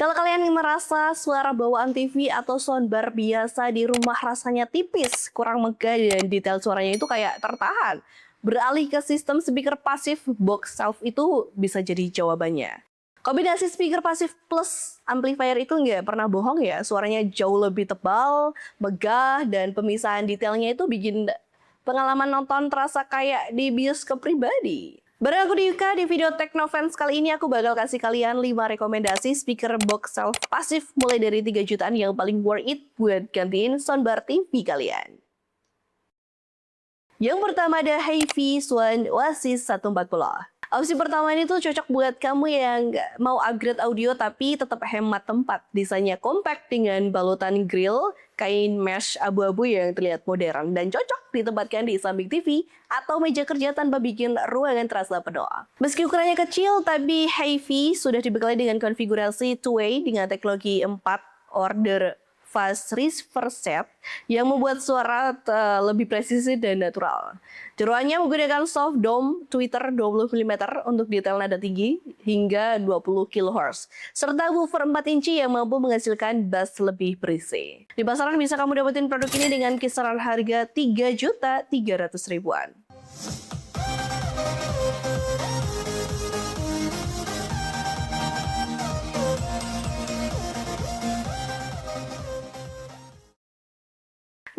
Kalau kalian merasa suara bawaan TV atau soundbar biasa di rumah rasanya tipis, kurang megah dan detail suaranya itu kayak tertahan, beralih ke sistem speaker pasif box self itu bisa jadi jawabannya. Kombinasi speaker pasif plus amplifier itu nggak pernah bohong ya, suaranya jauh lebih tebal, megah, dan pemisahan detailnya itu bikin pengalaman nonton terasa kayak di bioskop pribadi. Bareng aku di Yuka, di video Teknofans kali ini aku bakal kasih kalian 5 rekomendasi speaker box self pasif mulai dari 3 jutaan yang paling worth it buat gantiin soundbar TV kalian. Yang pertama ada HiFi Swan Oasis 140. Opsi pertama ini tuh cocok buat kamu yang mau upgrade audio tapi tetap hemat tempat. Desainnya compact dengan balutan grill, kain mesh abu-abu yang terlihat modern dan cocok ditempatkan di samping TV atau meja kerja tanpa bikin ruangan terasa penuh. Meski ukurannya kecil, tapi HiFi sudah dibekali dengan konfigurasi two-way dengan teknologi 4 order fast receiver set yang membuat suara lebih presisi dan natural. Jeroannya menggunakan soft dome tweeter 20 mm untuk detail nada tinggi hingga 20 kHz, serta woofer 4 inci yang mampu menghasilkan bass lebih berisi. Di pasaran bisa kamu dapetin produk ini dengan kisaran harga 3.300.000-an.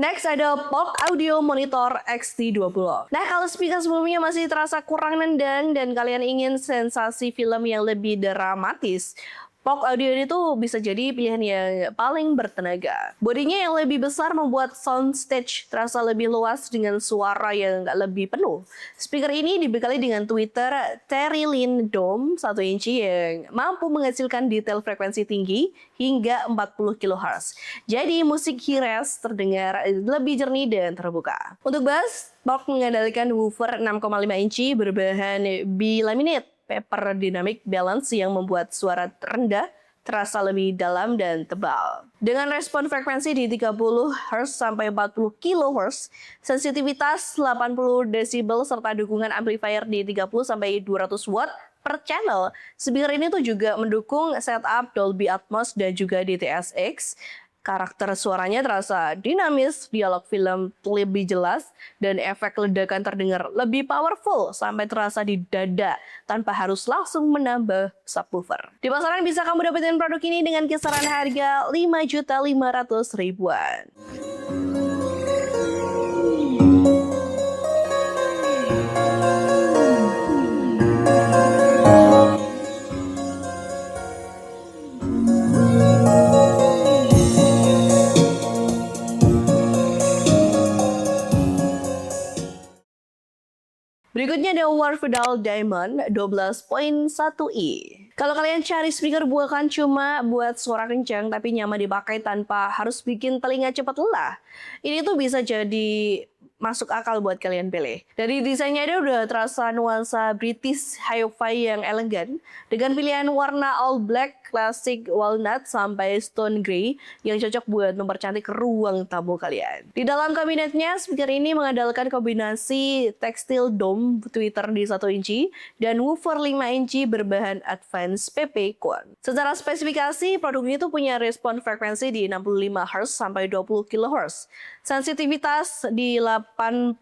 Next ada Polk Audio Monitor XT20. Nah, kalau speaker sebelumnya masih terasa kurang nendang dan kalian ingin sensasi film yang lebih dramatis, Polk Audio ini tuh bisa jadi pilihan yang paling bertenaga. Bodinya yang lebih besar membuat soundstage terasa lebih luas dengan suara yang lebih penuh. Speaker ini dibekali dengan tweeter Terilyn Dome 1 inci yang mampu menghasilkan detail frekuensi tinggi hingga 40 kHz. Jadi musik Hi-Res terdengar lebih jernih dan terbuka. Untuk bass, Polk mengandalkan woofer 6,5 inci berbahan B-laminate paper dynamic balance yang membuat suara rendah terasa lebih dalam dan tebal. Dengan respon frekuensi di 30 Hz sampai 40 kHz, sensitivitas 80 desibel serta dukungan amplifier di 30 sampai 200 watt per channel. Speaker ini tuh juga mendukung setup Dolby Atmos dan juga DTS:X. Karakter suaranya terasa dinamis, dialog film lebih jelas, dan efek ledakan terdengar lebih powerful sampai terasa di dada tanpa harus langsung menambah subwoofer. Di pasaran bisa kamu dapetin produk ini dengan kisaran harga 5.500.000-an. Berikutnya ada Warvidal Diamond 12.1i. Kalau kalian cari speaker bukan cuma buat suara kencang tapi nyaman dipakai tanpa harus bikin telinga cepat lelah, ini tuh bisa jadi masuk akal buat kalian pilih. Dari desainnya dia udah terasa nuansa British hi-fi yang elegan dengan pilihan warna all black, classic walnut sampai stone grey yang cocok buat mempercantik ruang tamu kalian. Di dalam kabinetnya, speaker ini mengandalkan kombinasi tekstil dome tweeter di 1 inci dan woofer 5 inci berbahan advanced PP Quad. Secara spesifikasi, produk ini tuh punya respon frekuensi di 65 Hz sampai 20 kHz. Sensitivitas di 80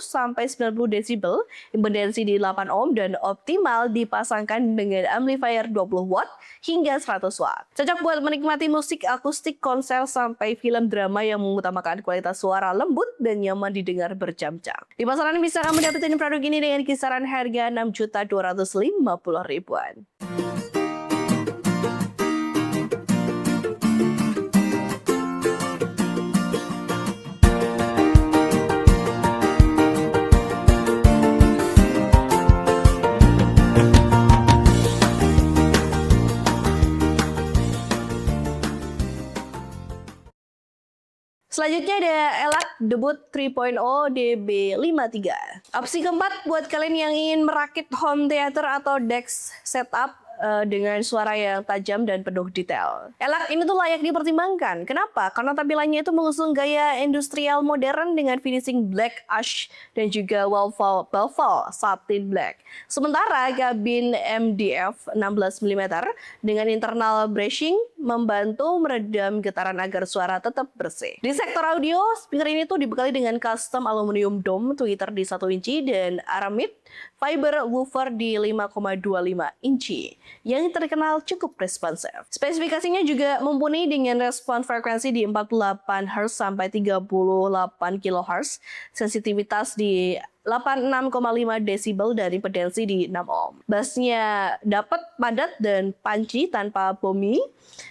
sampai 90 desibel, impedensi di 8 ohm dan optimal dipasangkan dengan amplifier 20 watt hingga 100 watt. Cocok buat menikmati musik akustik, konser sampai film drama yang mengutamakan kualitas suara lembut dan nyaman didengar berjam-jam. Di pasaran bisa kamu dapetin produk ini dengan kisaran harga 6.250.000-an. Selanjutnya ada Elac Debut 3.0 DB53. Opsi keempat buat kalian yang ingin merakit home theater atau DEX setup dengan suara yang tajam dan penuh detail. Elak ini tuh layak dipertimbangkan. Kenapa? Karena tampilannya itu mengusung gaya industrial modern dengan finishing black ash dan juga waffle satin black. Sementara kabin MDF 16 mm dengan internal brushing membantu meredam getaran agar suara tetap bersih. Di sektor audio, speaker ini tuh dibekali dengan custom aluminium dome tweeter di 1 inci dan Aramid fiber woofer di 5,25 inci yang terkenal cukup responsif. Spesifikasinya juga mumpuni dengan respon frekuensi di 48 Hz sampai 38 kHz, sensitivitas di 86,5 desibel dari potensi di 6 ohm. Bassnya dapat padat dan punchy tanpa booming,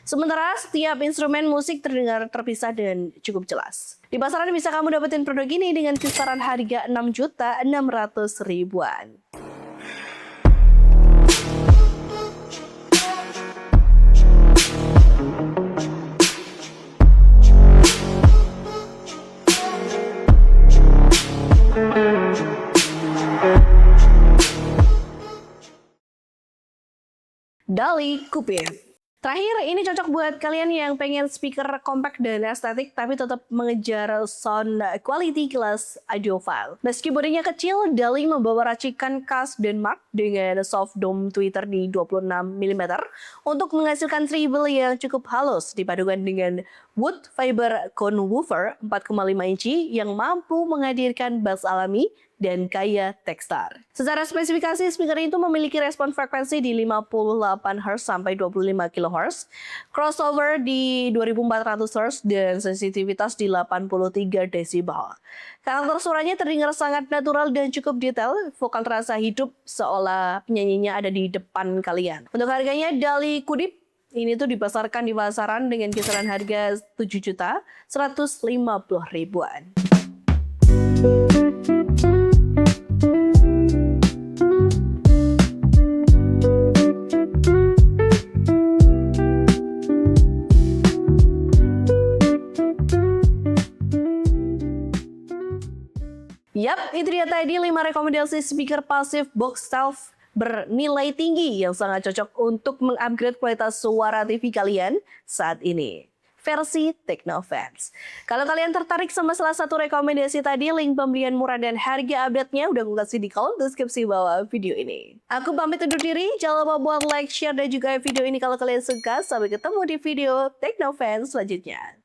sementara setiap instrumen musik terdengar terpisah dan cukup jelas. Di pasaran bisa kamu dapetin produk ini dengan kisaran harga 6.600.000-an. Dali Kupip. Terakhir, ini cocok buat kalian yang pengen speaker compact dan estetik tapi tetap mengejar sound quality kelas audiophile. Meski bodinya kecil, Dali membawa racikan khas Denmark dengan soft dome tweeter di 26 mm untuk menghasilkan treble yang cukup halus dipadukan dengan wood fiber cone woofer 4,5 inci yang mampu menghadirkan bass alami dan kaya tekstur. Secara spesifikasi, speaker itu memiliki respon frekuensi di 58 Hz sampai 25 kHz, crossover di 2400 Hz, dan sensitivitas di 83 desibel. Karakter suaranya terdengar sangat natural dan cukup detail, vokal terasa hidup seolah penyanyinya ada di depan kalian. Untuk harganya, Dali Kudip ini tuh dipasarkan di pasaran dengan kisaran harga 7.150.000-an. Yap, itu dia tadi 5 rekomendasi speaker pasif box stealth bernilai tinggi yang sangat cocok untuk mengupgrade kualitas suara TV kalian saat ini. Versi Teknofans. Kalau kalian tertarik sama salah satu rekomendasi tadi, link pembelian murah dan harga update-nya udah gue kasih di kolom deskripsi bawah video ini. Aku pamit undur diri, jangan lupa buat like, share, dan juga video ini kalau kalian suka. Sampai ketemu di video Teknofans selanjutnya.